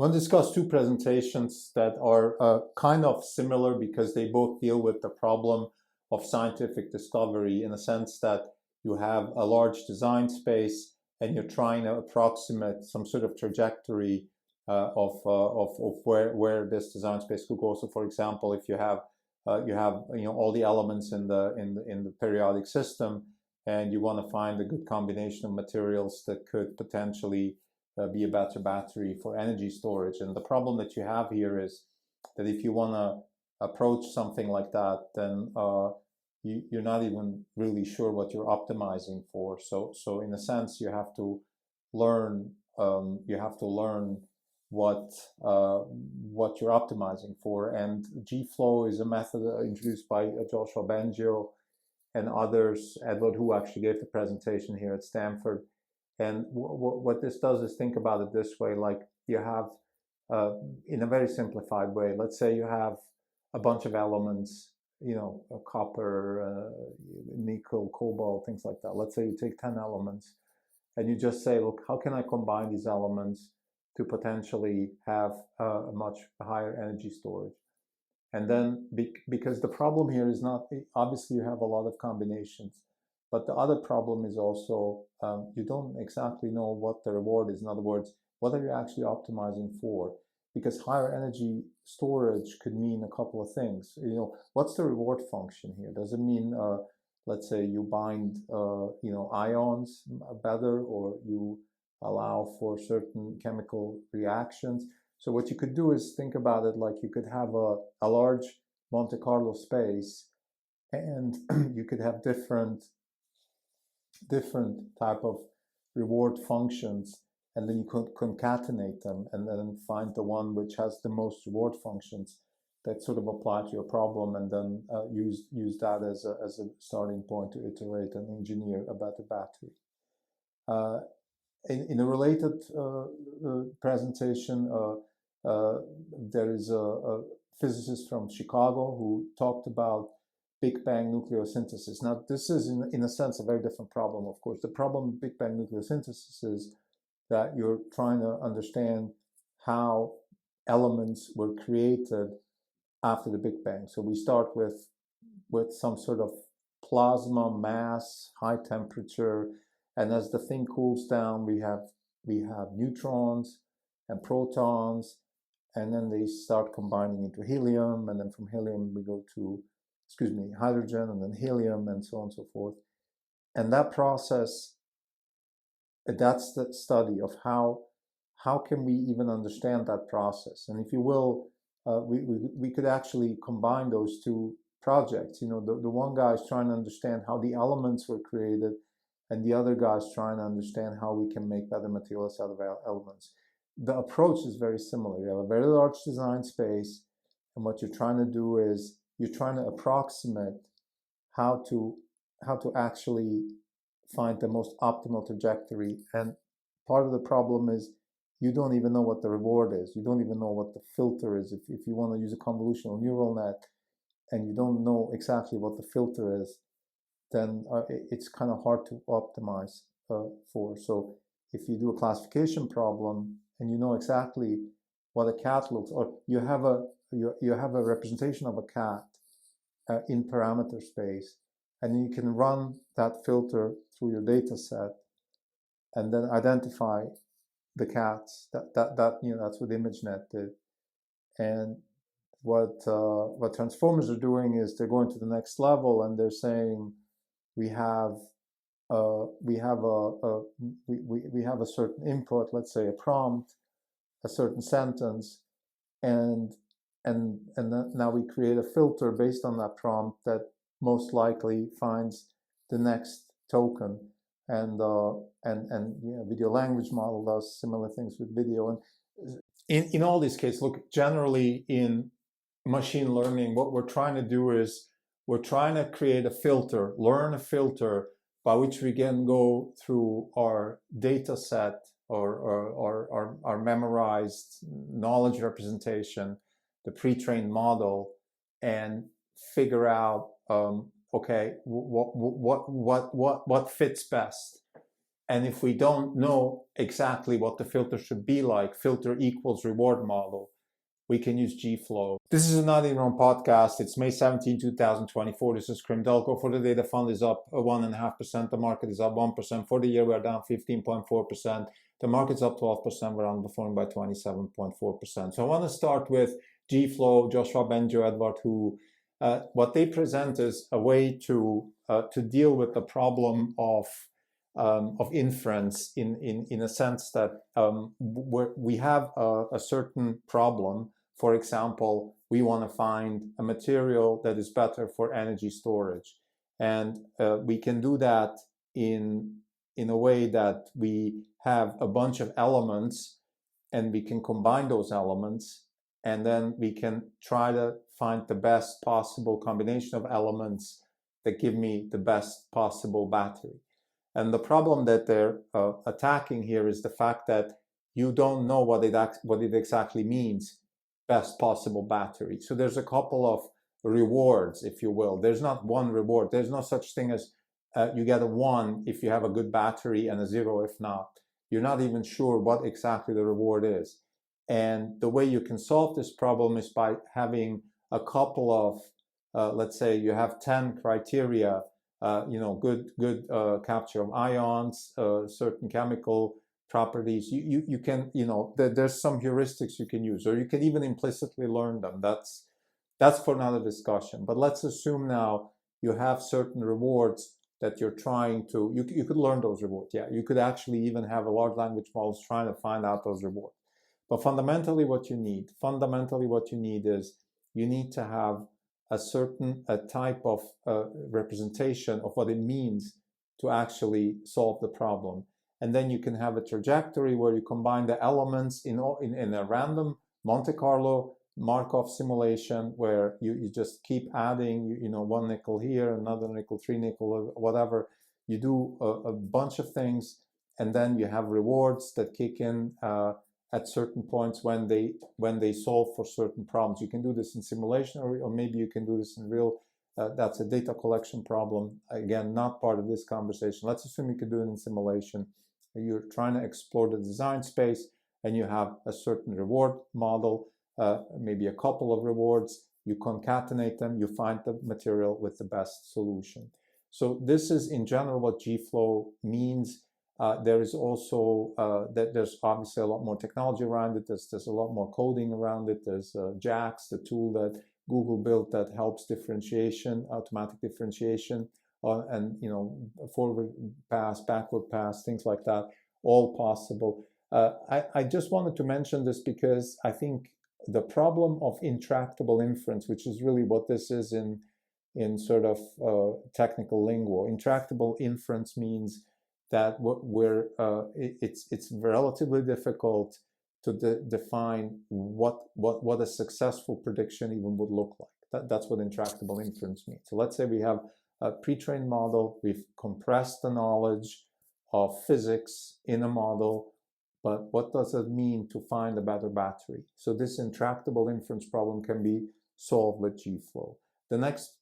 want to discuss two presentations that are kind of similar because they both deal with the problem of scientific discovery in a sense that you have a large design space and you're trying to approximate some sort of trajectory of where this design space could go. So, for example, if you have all the elements in the periodic system, and you want to find a good combination of materials that could potentially be a better battery for energy storage. And the problem that you have here is that if you want to approach something like that, then you're not even really sure what you're optimizing for. So in a sense, you have to learn what you're optimizing for. And GFlow is a method introduced by Joshua Bengio and others, Edward, who actually gave the presentation here at Stanford. And what this does is think about it this way, like you have, in a very simplified way, let's say you have a bunch of elements, copper, nickel, cobalt, things like that. Let's say you take 10 elements and you just say, look, how can I combine these elements to potentially have a much higher energy storage? And then because the problem here is not, obviously you have a lot of combinations, but the other problem is also you don't exactly know what the reward is. In other words, what are you actually optimizing for? Because higher energy storage could mean a couple of things. What's the reward function here? Does it mean, let's say you bind, ions better, or you allow for certain chemical reactions? So what you could do is think about it like you could have a large Monte Carlo space, and you could have different type of reward functions, and then you could concatenate them and then find the one which has the most reward functions that sort of apply to your problem, and then use that as a starting point to iterate and engineer a better battery. In a related presentation, there is a physicist from Chicago who talked about Big Bang nucleosynthesis. Now, this is, in a sense, a very different problem, of course. The problem with Big Bang nucleosynthesis is that you're trying to understand how elements were created after the Big Bang. So we start with some sort of plasma mass, high temperature, and as the thing cools down, we have neutrons and protons, and then they start combining into helium, and then from helium we go to, hydrogen, and then helium, and so on and so forth. And that process, that's the study of how can we even understand that process. And if you will, we could actually combine those two projects. The one guy is trying to understand how the elements were created, and the other guy is trying to understand how we can make better materials out of elements. The approach is very similar. You have a very large design space, and what you're trying to do is you're trying to approximate how to actually find the most optimal trajectory. And part of the problem is you don't even know what the reward is. You don't even know what the filter is. If you want to use a convolutional neural net and you don't know exactly what the filter is, then it's kind of hard to optimize for. So if you do a classification problem and you know exactly what a cat looks, or you have a representation of a cat in parameter space, and you can run that filter through your data set and then identify the cats. That's what ImageNet did. And what transformers are doing is they're going to the next level, and they're saying we have a certain input, let's say a prompt, a certain sentence, and then now we create a filter based on that prompt that most likely finds the next token. And video language model does similar things with video. And in all these cases, look, generally in machine learning, what we're trying to do is we're trying to create a filter, learn a filter by which we can go through our data set or our memorized knowledge representation, the pre-trained model, and figure out okay, what fits best. And if we don't know exactly what the filter should be like, filter equals reward model, we can use GFlow. This is another Iran podcast. It's May 17, 2024. This is Krim Delco. For the day, the fund is up 1.5%. The market is up 1%. For the year, we're down 15.4%. The market's up 12%. We're underperforming by 27.4%. So I want to start with GFlow, Joshua, Bengio, Edward, who what they present is a way to deal with the problem of inference in a sense that we have a certain problem. For example, we want to find a material that is better for energy storage. And we can do that in a way that we have a bunch of elements and we can combine those elements, and then we can try to find the best possible combination of elements that give me the best possible battery. And the problem that they're attacking here is the fact that you don't know what it exactly means, best possible battery. So there's a couple of rewards, if you will. There's not one reward. There's no such thing as you get a 1 if you have a good battery and a 0 if not. You're not even sure what exactly the reward is. And the way you can solve this problem is by having a couple of, let's say you have 10 criteria, good capture of ions, certain chemical properties. You can, there's some heuristics you can use, or you can even implicitly learn them. That's for another discussion. But let's assume now you have certain rewards that you're trying to, you could learn those rewards. Yeah, you could actually even have a large language models trying to find out those rewards. But fundamentally what you need is you need to have a type of representation of what it means to actually solve the problem. And then you can have a trajectory where you combine the elements in a random Monte Carlo Markov simulation where you just keep adding, 1 nickel here, another nickel, 3 nickel, whatever. You do a bunch of things, and then you have rewards that kick in at certain points when they solve for certain problems. You can do this in simulation, or maybe you can do this in real. That's a data collection problem. Again, not part of this conversation. Let's assume you could do it in simulation. You're trying to explore the design space, and you have a certain reward model, maybe a couple of rewards. You concatenate them. You find the material with the best solution. So this is in general what GFlow means. There is also that there's obviously a lot more technology around it. There's a lot more coding around it. There's JAX, the tool that Google built that helps differentiation, automatic differentiation, and forward pass, backward pass, things like that, all possible. I just wanted to mention this because I think the problem of intractable inference, which is really what this is in sort of technical lingo. Intractable inference means that it's relatively difficult to define what a successful prediction even would look like. That's what intractable inference means. So let's say we have a pre-trained model, we've compressed the knowledge of physics in a model, but what does it mean to find a better battery? So this intractable inference problem can be solved with GFlow. The next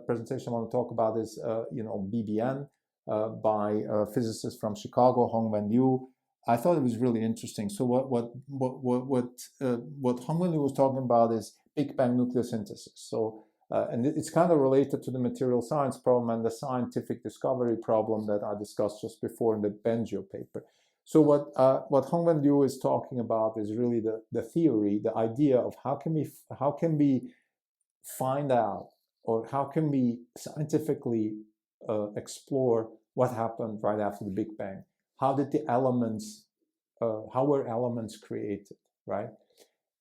presentation I want to talk about is BBN. By physicists from Chicago, Hongwan Liu. I thought it was really interesting. So what Hongwan Liu was talking about is Big Bang Nucleosynthesis. So and it's kind of related to the material science problem and the scientific discovery problem that I discussed just before in the Bengio paper. So what Hongwan Liu is talking about is really the theory, the idea of how can we find out, or how can we scientifically explore what happened right after the Big Bang. How did the elements, how were elements created, right?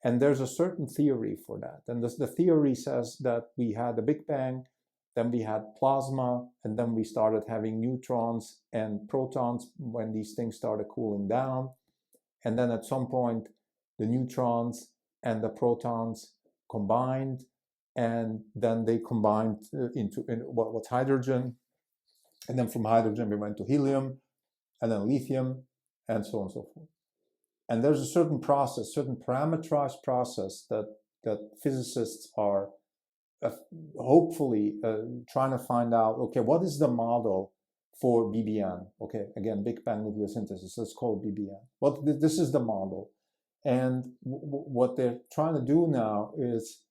And there's a certain theory for that. And the theory says that we had the Big Bang, then we had plasma, and then we started having neutrons and protons when these things started cooling down. And then at some point, the neutrons and the protons combined, and then they combined into what's hydrogen. And then from hydrogen, we went to helium, and then lithium, and so on and so forth. And there's a certain process, certain parameterized process that physicists are hopefully trying to find out, okay, what is the model for BBN. Okay, again, Big Bang Nucleosynthesis. Let's call it BBN. Well, this is the model. And what they're trying to do now is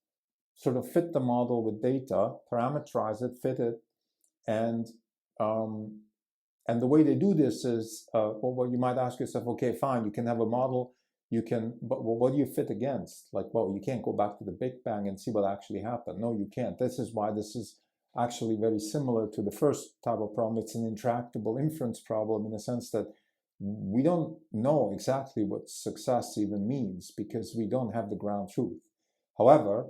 sort of fit the model with data, parameterize it, fit it, and the way they do this is, well, you might ask yourself, okay, fine, you can have a model, but what do you fit against? Like, well, you can't go back to the Big Bang and see what actually happened. No, you can't. This is why this is actually very similar to the first type of problem. It's an intractable inference problem in the sense that we don't know exactly what success even means because we don't have the ground truth. However,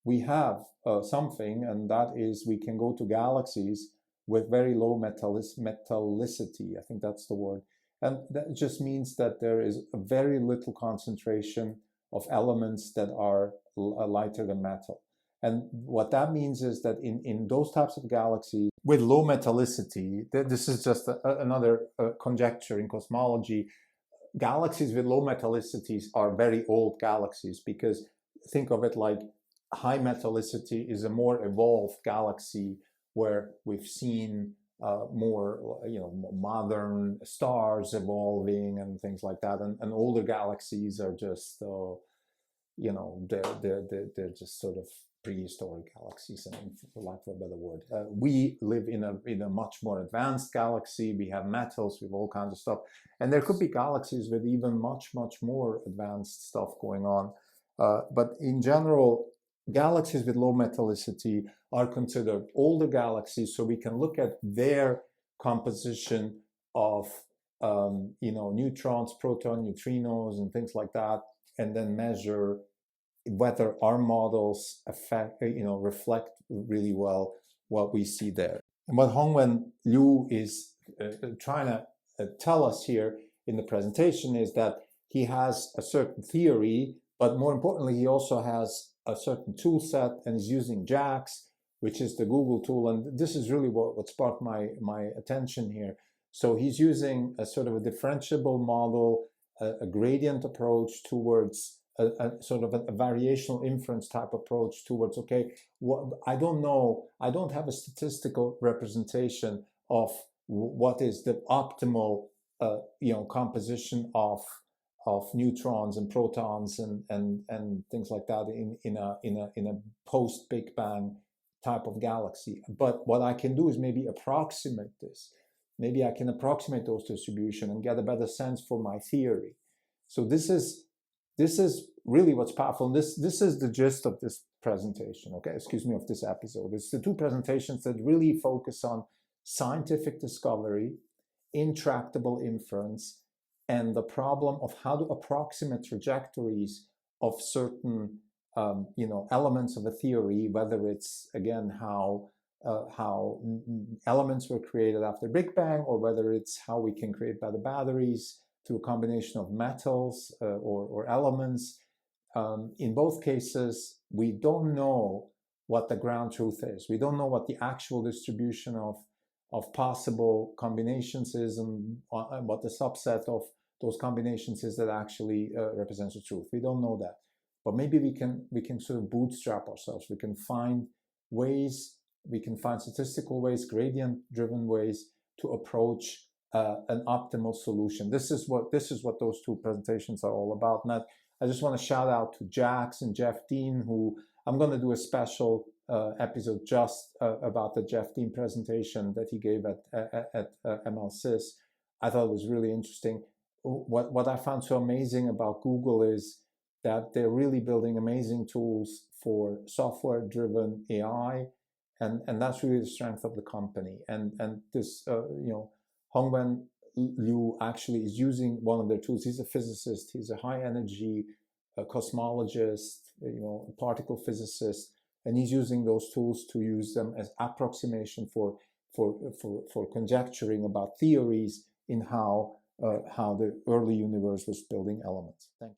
we have something, and that is we can go to galaxies with very low metallicity. I think that's the word. And that just means that there is a very little concentration of elements that are lighter than metal. And what that means is that in those types of galaxies with low metallicity, this is just another conjecture in cosmology, galaxies with low metallicities are very old galaxies, because think of it like high metallicity is a more evolved galaxy where we've seen more, modern stars evolving and things like that. And older galaxies are just, they're just sort of prehistoric galaxies, and for lack of a better word. We live in a much more advanced galaxy. We have metals, we have all kinds of stuff. And there could be galaxies with even much, much more advanced stuff going on. But in general, galaxies with low metallicity are considered older galaxies, so we can look at their composition of neutrons, proton, neutrinos, and things like that, and then measure whether our models reflect really well what we see there. And what Hongwan Liu is trying to tell us here in the presentation is that he has a certain theory, but more importantly, he also has a certain tool set, and is using JAX, which is the Google tool. And this is really what sparked my attention here. So he's using a sort of a differentiable model, a gradient approach towards a sort of a variational inference type approach towards, okay, I don't know, I don't have a statistical representation of what is the optimal composition of neutrons and protons and things like that in a post Big Bang type of galaxy. But what I can do is maybe approximate this. Maybe I can approximate those distribution and get a better sense for my theory. So this is really what's powerful. And this is the gist of this presentation, okay? Excuse me, of this episode. It's the two presentations that really focus on scientific discovery, intractable inference, and the problem of how to approximate trajectories of certain elements of a theory, whether it's, again, how elements were created after Big Bang, or whether it's how we can create better batteries through a combination of metals or elements. In both cases, we don't know what the ground truth is. We don't know what the actual distribution of possible combinations is, and what the subset of those combinations is that actually represents the truth. We don't know that. But maybe we can sort of bootstrap ourselves. We can find ways, we can find statistical ways, gradient-driven ways to approach an optimal solution. This is what those two presentations are all about. And I just want to shout out to Jax and Jeff Dean, who I'm going to do a special episode just about the Jeff Dean presentation that he gave at MLSys. I thought it was really interesting. What I found so amazing about Google is that they're really building amazing tools for software-driven AI, and that's really the strength of the company. And this Hongwan Liu actually is using one of their tools. He's a physicist. He's a high-energy cosmologist, particle physicist, and he's using those tools to use them as approximation for conjecturing about theories in how the early universe was building elements. Thank you.